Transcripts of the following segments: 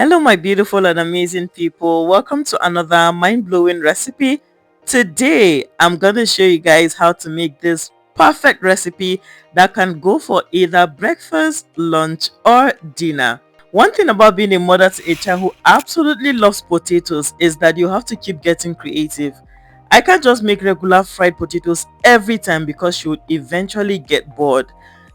Hello, my beautiful and amazing people. Welcome to another mind-blowing recipe. Today, I'm going to show you guys how to make this perfect recipe that can go for either breakfast, lunch, or dinner. One thing about being a mother to a child who absolutely loves potatoes is that you have to keep getting creative. I can't just make regular fried potatoes every time because she would eventually get bored.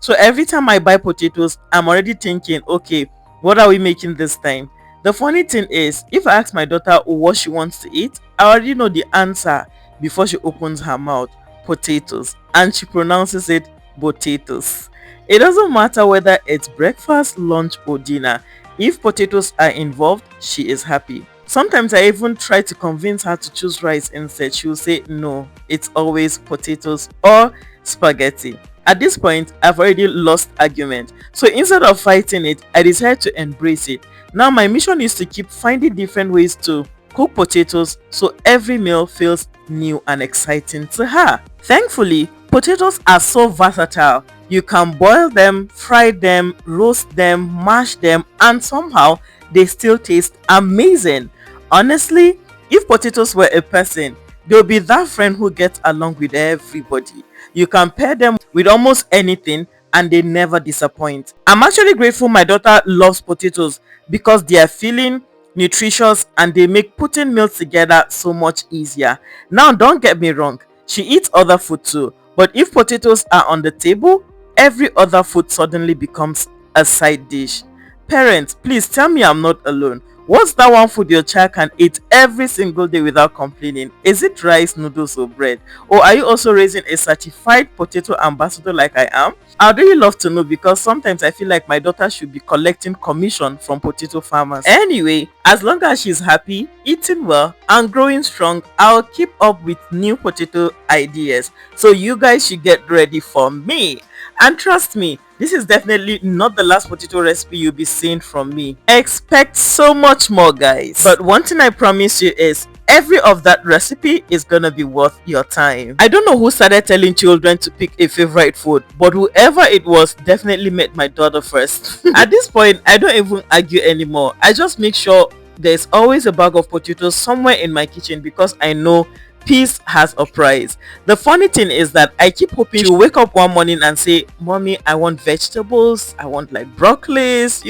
So every time I buy potatoes, I'm already thinking, okay, what are we making this time? The funny thing is, if I ask my daughter what she wants to eat, I already know the answer before she opens her mouth: potatoes. And she pronounces it potatoes. It doesn't matter whether it's breakfast, lunch, or dinner. If potatoes are involved, she is happy. Sometimes I even try to convince her to choose rice instead. She will say no, it's always potatoes or spaghetti. At this point, I've already lost argument. So instead of fighting it, I decided to embrace it. Now my mission is to keep finding different ways to cook potatoes so every meal feels new and exciting to her. Thankfully, potatoes are so versatile. You can boil them, fry them, roast them, mash them, and somehow they still taste amazing. Honestly, if potatoes were a person, they'll be that friend who gets along with everybody. You can pair them with almost anything and they never disappoint. I'm actually grateful my daughter loves potatoes because they are filling, nutritious, and they make putting meals together so much easier. Now, don't get me wrong, she eats other food too, but if potatoes are on the table, every other food suddenly becomes a side dish. Parents, please tell me I'm not alone. What's that one food your child can eat every single day without complaining? Is it rice, noodles, or bread? Or are you also raising a certified potato ambassador like I am? I'd really love to know because sometimes I feel like my daughter should be collecting commission from potato farmers. Anyway, as long as she's happy, eating well, and growing strong, I'll keep up with new potato ideas. So you guys should get ready for me. And trust me, this is definitely not the last potato recipe you'll be seeing from me. Expect so much more, guys. But one thing I promise you is every of that recipe is gonna be worth your time. I don't know who started telling children to pick a favorite food, but whoever it was definitely met my daughter first. At this point, I don't even argue anymore. I just make sure there's always a bag of potatoes somewhere in my kitchen because I know peace has a price. The funny thing is that I keep hoping she'll wake up one morning and say, "Mommy, I want vegetables, I want like broccolis.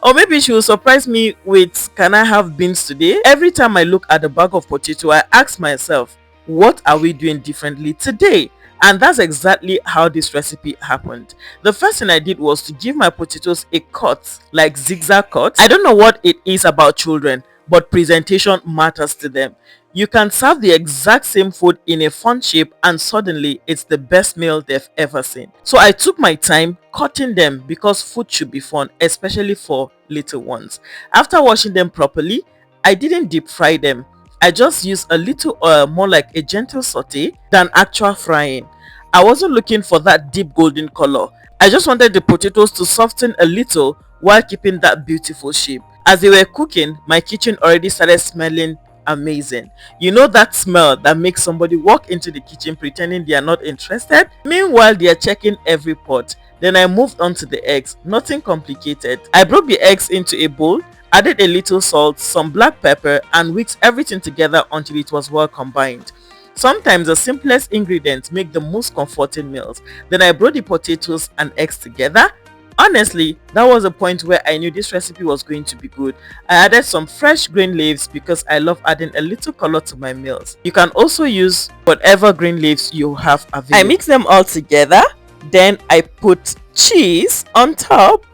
Or maybe she will surprise me with, "Can I have beans today?" Every time I look at the bag of potato, I ask myself, what are we doing differently today? And that's exactly how this recipe happened. The first thing I did was to give my potatoes a cut, like zigzag cut. I don't know what it is about children, but presentation matters to them. You can serve the exact same food in a fun shape and suddenly it's the best meal they've ever seen. So I took my time cutting them because food should be fun, especially for little ones. After washing them properly, I didn't deep fry them. I just used a little oil, more like a gentle saute than actual frying. I wasn't looking for that deep golden color. I just wanted the potatoes to soften a little while keeping that beautiful shape. As they were cooking, my kitchen already started smelling amazing. You know that smell that makes somebody walk into the kitchen pretending they are not interested? Meanwhile, they are checking every pot. Then I moved on to the eggs. Nothing complicated. I broke the eggs into a bowl, added a little salt, some black pepper, and whisked everything together until it was well combined. Sometimes the simplest ingredients make the most comforting meals. Then I brought the potatoes and eggs together. Honestly, that was a point where I knew this recipe was going to be good. I added some fresh green leaves because I love adding a little color to my meals. You can also use whatever green leaves you have available. I mix them all together, then I put cheese on top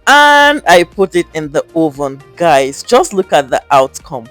and I put it in the oven. Guys, just look at the outcome.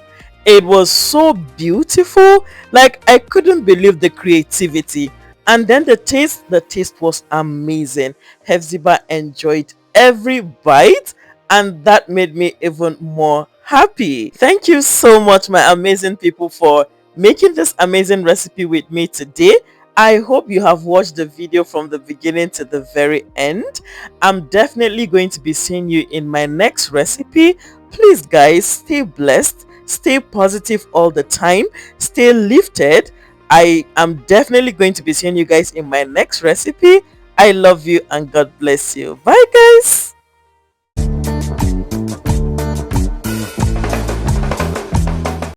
It was so beautiful, like I couldn't believe the creativity. And then the taste was amazing. Hefziba enjoyed every bite and that made me even more happy. Thank you so much, my amazing people, for making this amazing recipe with me today. I hope you have watched the video from the beginning to the very end. I'm definitely going to be seeing you in my next recipe. Please guys, stay blessed, stay positive all the time, stay lifted. I am definitely going to be seeing you guys in my next recipe. I love you and God bless you. Bye guys.